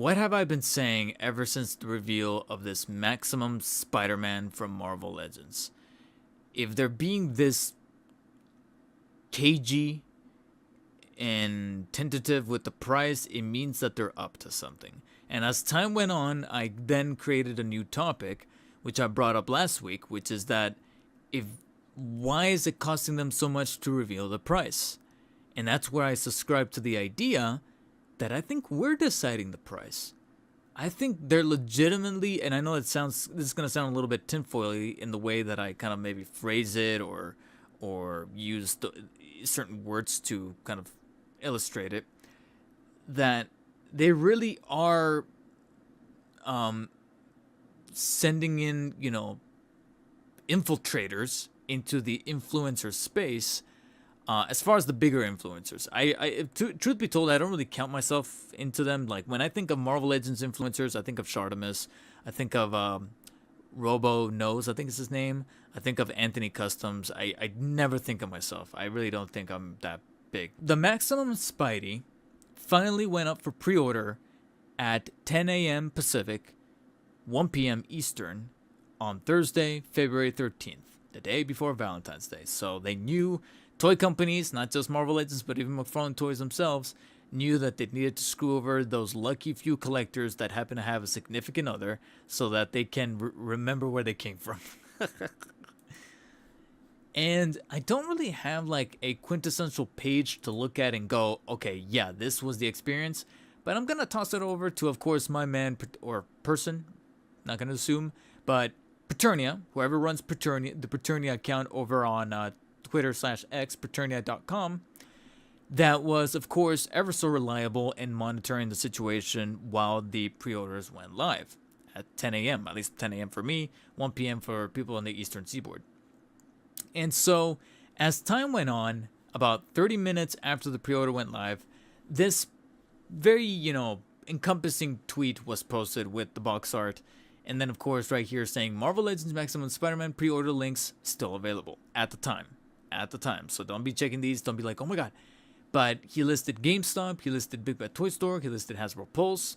What have I been saying ever since the reveal of this Maximum Spider-Man from Marvel Legends? If they're being this cagey and tentative with the price, it means that they're up to something. And as time went on, I then created a new topic, which I brought up last week, which is that if why is it costing them so much to reveal the price? And that's where I subscribe to the idea that I think we're deciding the price. I think they're legitimately, and I know this is gonna sound a little bit tinfoily in the way that I kind of maybe phrase it or use certain words to kind of illustrate it, that they really are sending in, infiltrators into the influencer space. As far as the bigger influencers, truth be told, I don't really count myself into them. Like when I think of Marvel Legends influencers, I think of Shartimus, I think of Robo Knows, I think is his name. I think of Anthony Customs. I never think of myself. I really don't think I'm that big. The Maximum Spidey finally went up for pre-order at 10 a.m. Pacific, 1 p.m. Eastern on Thursday, February 13th, the day before Valentine's Day. So they knew, toy companies, not just Marvel Legends, but even McFarlane Toys themselves, knew that they needed to screw over those lucky few collectors that happen to have a significant other so that they can remember where they came from. And I don't really have like a quintessential page to look at and go, okay, yeah, this was the experience. But I'm going to toss it over to, of course, my man or person, not going to assume, but Paternia, whoever runs Paternia, the Paternia account over on Twitter/X, paternia.com, that was, of course, ever so reliable in monitoring the situation while the pre-orders went live at 10 a.m., at least 10 a.m. for me, 1 p.m. for people on the Eastern Seaboard. And so, as time went on, about 30 minutes after the pre-order went live, this very, encompassing tweet was posted with the box art. And then, of course, right here saying Marvel Legends Maximum Spider-Man pre-order links still available at the time. At the time. So don't be checking these. Don't be like, oh my god. But he listed GameStop. He listed Big Bad Toy Store. He listed Hasbro Pulse.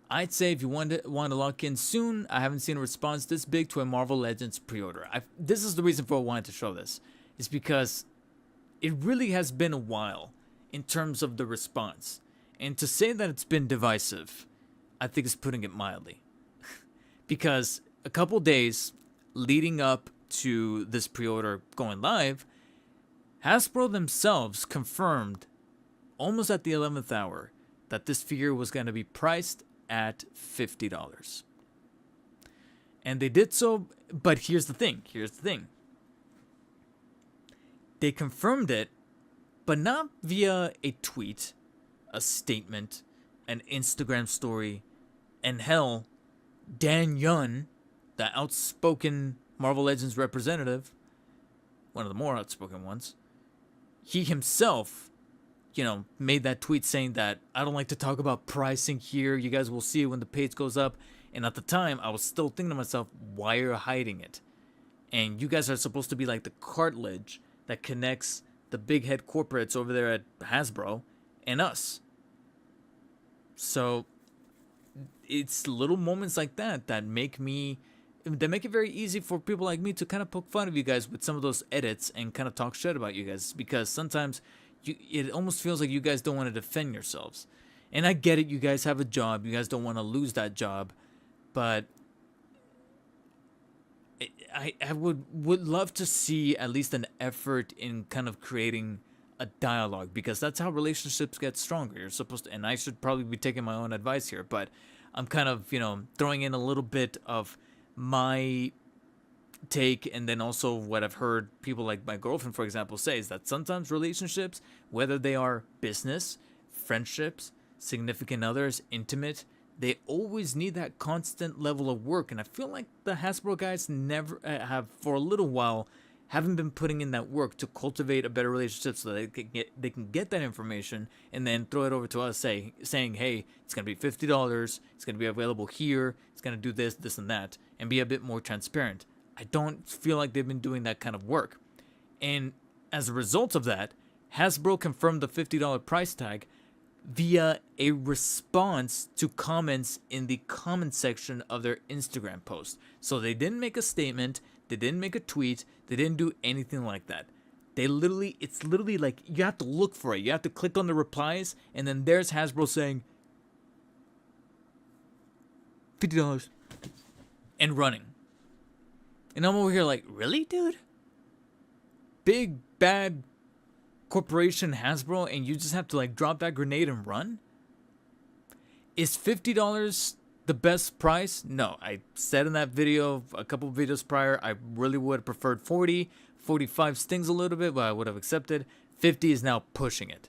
I'd say if you want to lock in soon, I haven't seen a response this big to a Marvel Legends pre-order. This is the reason for why I wanted to show this. Is because it really has been a while in terms of the response. And to say that it's been divisive, I think is putting it mildly. Because a couple days leading up to this pre-order going live, Hasbro themselves confirmed almost at the 11th hour that this figure was going to be priced at $50. And they did so, but here's the thing. They confirmed it, but not via a tweet, a statement, an Instagram story, and hell, Dan Yun, the outspoken Marvel Legends representative, one of the more outspoken ones, he himself, made that tweet saying that I don't like to talk about pricing here. You guys will see it when the page goes up. And at the time, I was still thinking to myself, why are you hiding it? And you guys are supposed to be like the cartilage that connects the big head corporates over there at Hasbro and us. So it's little moments like that make it very easy for people like me to kind of poke fun of you guys with some of those edits and kind of talk shit about you guys, because sometimes it almost feels like you guys don't want to defend yourselves. And I get it, you guys have a job, you guys don't want to lose that job, but I would love to see at least an effort in kind of creating a dialogue, because that's how relationships get stronger. You're supposed to, and I should probably be taking my own advice here, but I'm kind of, throwing in a little bit of my take, and then also what I've heard people like my girlfriend, for example, say is that sometimes relationships, whether they are business, friendships, significant others, intimate, they always need that constant level of work. And I feel like the Hasbro guys never have, for a little while, haven't been putting in that work to cultivate a better relationship so that they can get that information and then throw it over to us, saying, hey, it's going to be $50, it's going to be available here, it's going to do this, this, and that, and be a bit more transparent. I don't feel like they've been doing that kind of work. And as a result of that, Hasbro confirmed the $50 price tag via a response to comments in the comment section of their Instagram post. So they didn't make a statement, they didn't make a tweet, they didn't do anything like that. It's literally like you have to look for it. You have to click on the replies, and then there's Hasbro saying $50 and running. And I'm over here like, really, dude? Big bad corporation Hasbro, and you just have to like drop that grenade and run? Is $50 the best price? No, I said in that video a couple of videos prior, I really would have preferred 40. 45 stings a little bit, but I would have accepted. 50 is now pushing it.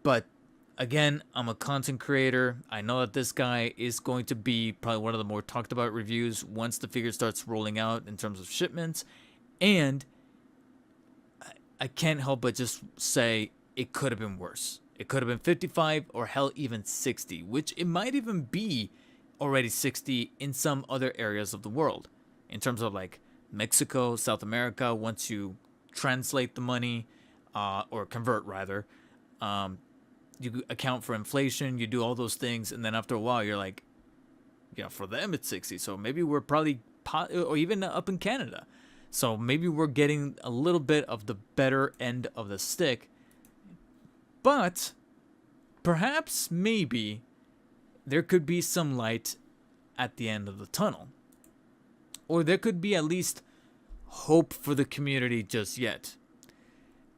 But again, I'm a content creator. I know that this guy is going to be probably one of the more talked about reviews once the figure starts rolling out in terms of shipments. And I can't help but just say it could have been worse. It could have been 55 or hell, even 60, which it might even be already 60 in some other areas of the world. In terms of like Mexico, South America, once you translate the money, or convert rather, you account for inflation, you do all those things, and then after a while you're like, yeah, for them it's 60, so maybe we're probably, or even up in Canada, so maybe we're getting a little bit of the better end of the stick. But perhaps, maybe, there could be some light at the end of the tunnel. Or there could be at least hope for the community just yet.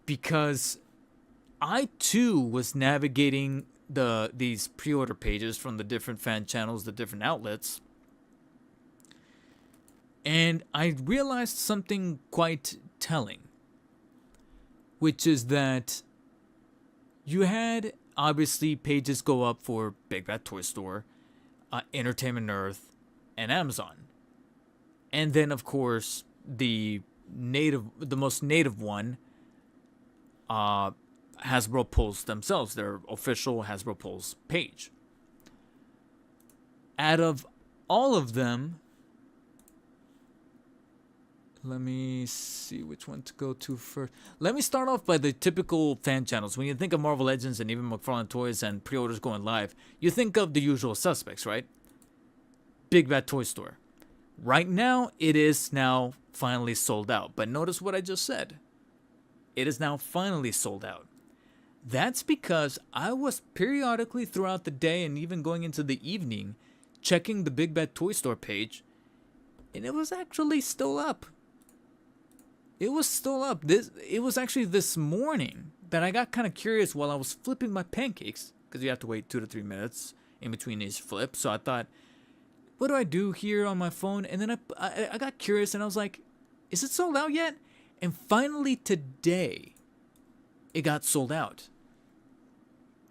Because I too was navigating these pre-order pages from the different fan channels, the different outlets. And I realized something quite telling. Which is that you had, obviously, pages go up for Big Bad Toy Store, Entertainment Earth, and Amazon. And then, of course, the most native one, Hasbro Pulse themselves, their official Hasbro Pulse page. Out of all of them, let me see which one to go to first. Let me start off by the typical fan channels. When you think of Marvel Legends and even McFarlane Toys and pre-orders going live, you think of the usual suspects, right? Big Bad Toy Store. Right now, it is now finally sold out. But notice what I just said. It is now finally sold out. That's because I was periodically throughout the day and even going into the evening checking the Big Bad Toy Store page, and it was actually still up. It was still up. It was actually this morning that I got kind of curious while I was flipping my pancakes, because you have to wait 2 to 3 minutes in between each flip. So I thought, what do I do here on my phone? And then I got curious and I was like, is it sold out yet? And finally today, it got sold out.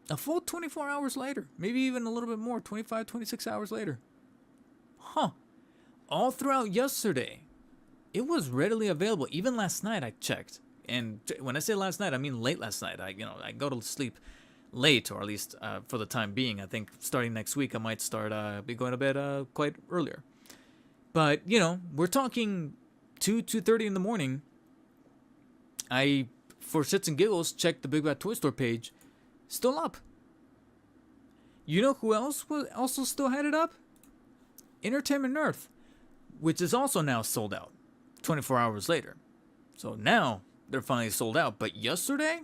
A full 24 hours later, maybe even a little bit more, 25, 26 hours later. Huh. All throughout yesterday, it was readily available. Even last night I checked. And when I say last night, I mean late last night. I go to sleep late, or at least for the time being. I think starting next week, I might be going to bed quite earlier. But, we're talking 2:30 in the morning. I, for shits and giggles, checked the Big Bad Toy Store page. Still up. You know who else also still had it up? Entertainment Earth, which is also now sold out 24 hours later. So now they're finally sold out. But yesterday,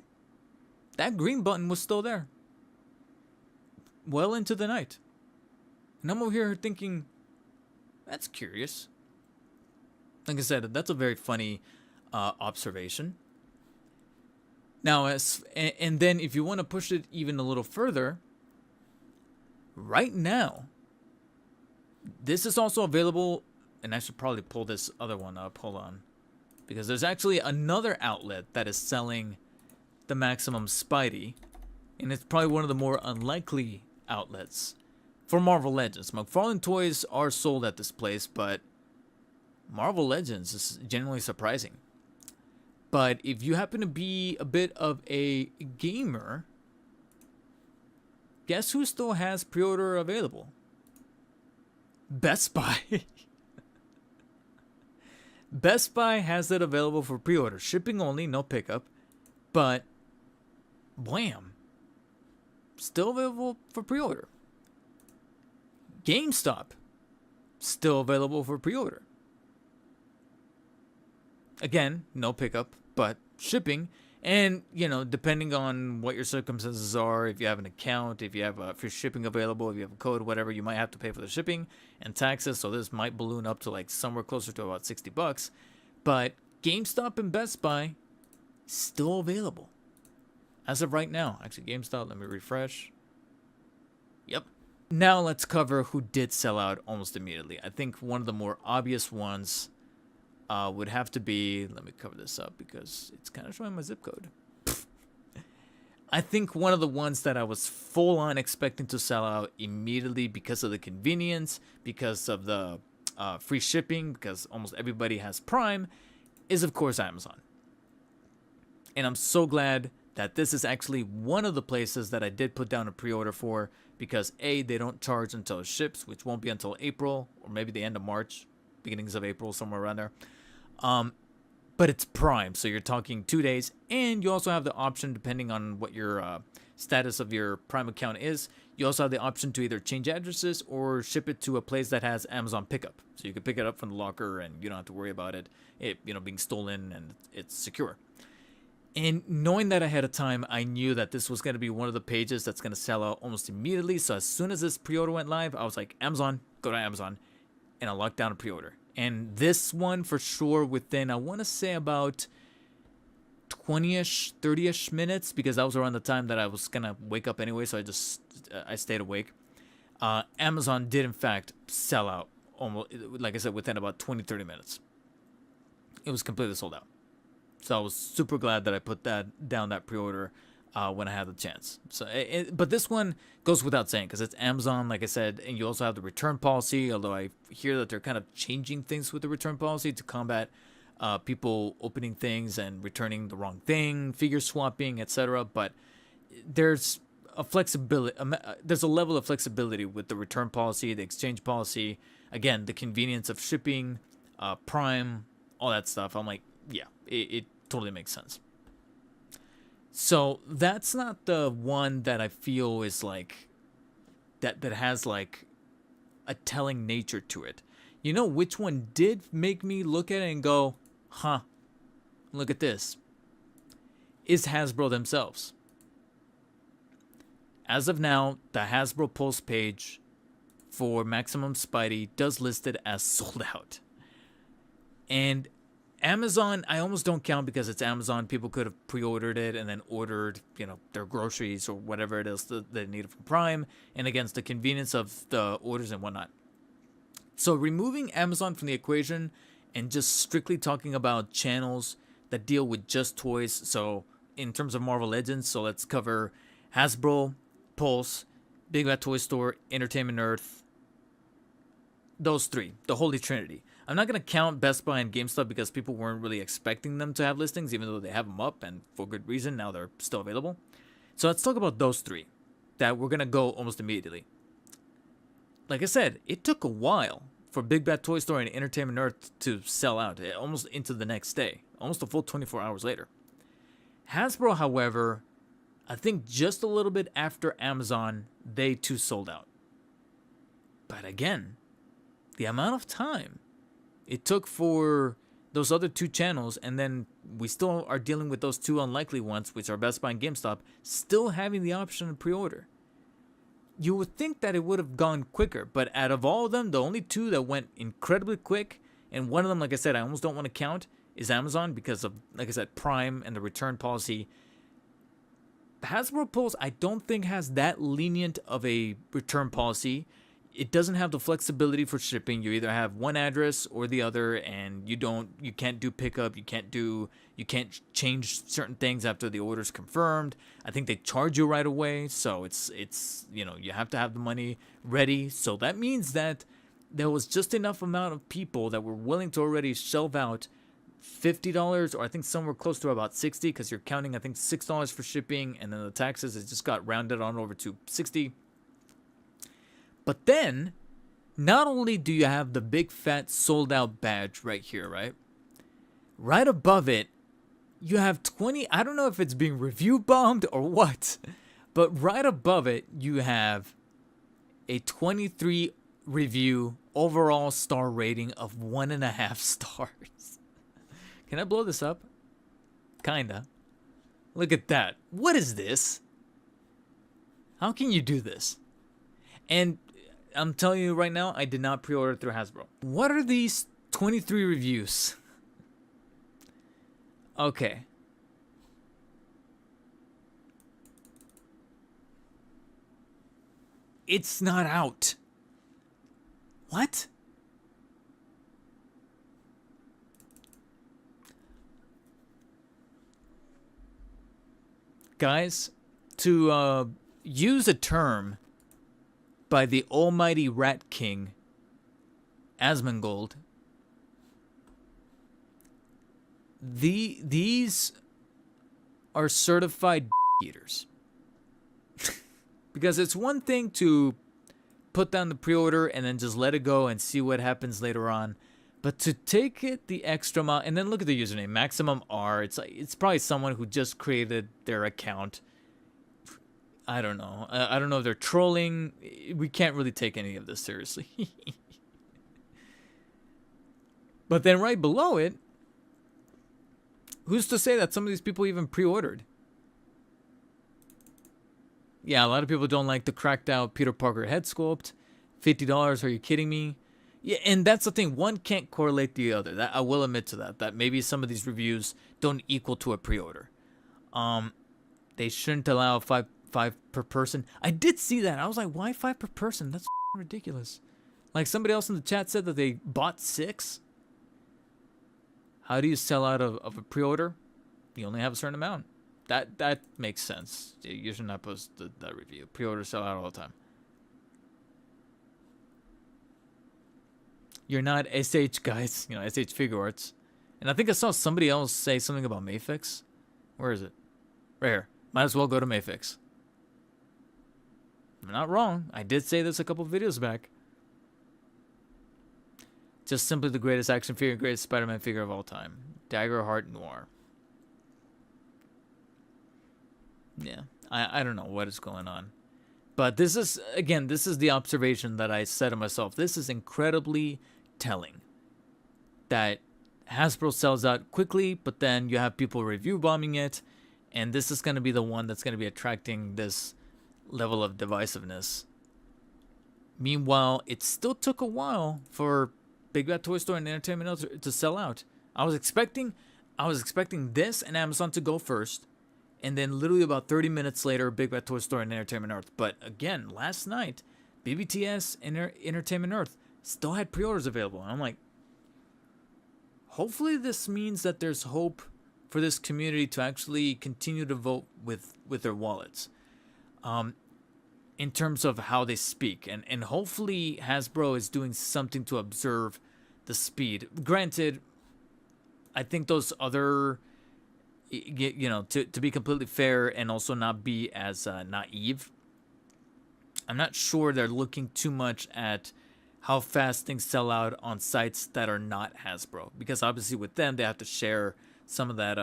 that green button was still there. Well into the night. And I'm over here thinking, that's curious. Like I said, that's a very funny observation. Now, and then if you want to push it even a little further, right now, this is also available, and I should probably pull this other one up. Hold on. Because there's actually another outlet that is selling the Maximum Spidey, and it's probably one of the more unlikely outlets for Marvel Legends. McFarlane Toys are sold at this place, but Marvel Legends is genuinely surprising. But if you happen to be a bit of a gamer, guess who still has pre-order available? Best Buy. Best Buy has it available for pre-order. Shipping only, no pickup. But, wham. still available for pre-order. GameStop, still available for pre-order. Again, no pickup, but shipping. And, you know, depending on what your circumstances are, if you have an account, if you have free shipping available, if you have a code, whatever, you might have to pay for the shipping and taxes. So this might balloon up to like somewhere closer to about $60. But GameStop and Best Buy, still available as of right now. Actually, GameStop, let me refresh. Yep. Now let's cover who did sell out almost immediately. I think one of the more obvious ones would have to be, let me cover this up because it's kind of showing my zip code. I think one of the ones that I was full on expecting to sell out immediately because of the convenience, because of the free shipping, because almost everybody has Prime, is of course Amazon. And I'm so glad that this is actually one of the places that I did put down a pre-order for, because A, they don't charge until it ships, which won't be until April or maybe the end of March, beginnings of April, somewhere around there. But it's Prime, so you're talking 2 days, and you also have the option, depending on what your status of your Prime account is, you also have the option to either change addresses or ship it to a place that has Amazon pickup. So you can pick it up from the locker, and you don't have to worry about it being stolen, and it's secure. And knowing that ahead of time, I knew that this was going to be one of the pages that's going to sell out almost immediately. So as soon as this pre-order went live, I was like, Amazon, go to Amazon, and I locked down a pre-order. And this one for sure within, I want to say about 20-ish, 30-ish minutes, because that was around the time that I was going to wake up anyway, so I stayed awake. Amazon did in fact sell out almost, like I said, within about 20-30 minutes. It was completely sold out. So I was super glad that I put that pre-order when I had the chance. So, but this one goes without saying because it's Amazon, like I said, and you also have the return policy. Although I hear that they're kind of changing things with the return policy to combat people opening things and returning the wrong thing, figure swapping, etc. But there's a flexibility. There's a level of flexibility with the return policy, the exchange policy. Again, the convenience of shipping, Prime, all that stuff. I'm like, yeah, it totally makes sense. So that's not the one that I feel is like that has like a telling nature to it. You know which one did make me look at it and go, huh, look at this? Is Hasbro themselves. As of now, the Hasbro Pulse page for Maximum Spidey does list it as sold out. And Amazon, I almost don't count because it's Amazon. People could have pre-ordered it and then ordered, their groceries or whatever it is that they needed from Prime, and against the convenience of the orders and whatnot. So removing Amazon from the equation and just strictly talking about channels that deal with just toys. So in terms of Marvel Legends, so let's cover Hasbro, Pulse, Big Bad Toy Store, Entertainment Earth. Those three, the Holy Trinity. I'm not going to count Best Buy and GameStop because people weren't really expecting them to have listings, even though they have them up, and for good reason. Now they're still available. So let's talk about those three that we're going to go almost immediately. Like I said, it took a while for Big Bad Toy Store and Entertainment Earth to sell out, almost into the next day, almost a full 24 hours later. Hasbro, however, I think just a little bit after Amazon, they too sold out. But again, the amount of time it took for those other two channels, and then we still are dealing with those two unlikely ones, which are Best Buy and GameStop, still having the option to pre-order. You would think that it would have gone quicker, but out of all of them, the only two that went incredibly quick, and one of them, like I said, I almost don't want to count, is Amazon because of, like I said, Prime and the return policy. Hasbro Pulse, I don't think has that lenient of a return policy. It doesn't have the flexibility for shipping. You either have one address or the other, and you can't do pickup. You can't change certain things after the order's confirmed. I think they charge you right away, so it's you have to have the money ready. So that means that there was just enough amount of people that were willing to already shelve out $50, or I think somewhere close to about $60, because you're counting I think $6 for shipping, and then the taxes, it just got rounded on over to $60. But then, not only do you have the big fat sold out badge right here, right? Right above it, you have 20, I don't know if it's being review bombed or what, But right above it, you have a 23 review overall star rating of 1.5 stars. Can I blow this up? Kinda. Look at that. What is this? How can you do this? And I'm telling you right now, I did not pre-order through Hasbro. What are these 23 reviews? Okay. It's not out. What? Guys, to use a term by the almighty Rat King, Asmongold, these are certified eaters. Because it's one thing to put down the pre-order and then just let it go and see what happens later on. But to take it the extra mile, and then look at the username, Maximum R. It's probably someone who just created their account. I don't know. I don't know if they're trolling. We can't really take any of this seriously. But then right below it, who's to say that some of these people even pre-ordered? Yeah, a lot of people don't like the cracked out Peter Parker head sculpt. $50, are you kidding me? Yeah, and that's the thing. One can't correlate the other. That I will admit to that. That maybe some of these reviews don't equal to a pre-order. They shouldn't allow five per person. I did see that. I was like, why 5 per person? That's ridiculous. Like somebody else in the chat said that they bought 6. How do you sell out of a pre-order? You only have a certain amount. That makes sense. You should not post that review. Pre-orders sell out all the time. You're not SH guys, you know, SH Figure Arts. And I think I saw somebody else say something about Mayfix. Where is it? Right here. Might as well go to Mayfix. I'm not wrong. I did say this a couple videos back. Just simply the greatest action figure, greatest Spider-Man figure of all time. Dagger Heart Noir. Yeah, I don't know what is going on. But this is, again, this is the observation that I said to myself. This is incredibly telling. That Hasbro sells out quickly, but then you have people review bombing it. And this is going to be the one that's going to be attracting this level of divisiveness. Meanwhile, it still took a while for Big Bad Toy Store and Entertainment Earth to sell out. I was expecting this and Amazon to go first. And then literally about 30 minutes later, Big Bad Toy Store and Entertainment Earth. But again, last night, BBTS and Entertainment Earth still had pre-orders available. And I'm like, hopefully this means that there's hope for this community to actually continue to vote with their wallets. In terms of how they speak. And hopefully Hasbro is doing something to observe the speed. Granted, I think those other... You know, to be completely fair and also not be as naive, I'm not sure they're looking too much at how fast things sell out on sites that are not Hasbro, because obviously with them they have to share some of that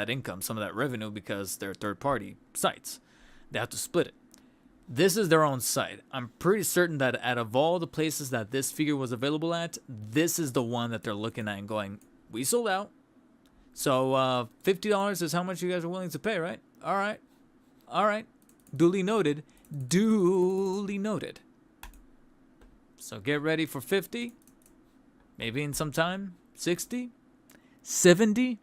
income, some of that revenue, because they're third-party sites. They have to split it. This is their own site. I'm pretty certain that out of all the places that this figure was available at, this is the one that they're looking at and going, we sold out. So, $50 is how much you guys are willing to pay, right? All right. All right. Duly noted. Duly noted. So get ready for 50. Maybe in some time. 60. 70.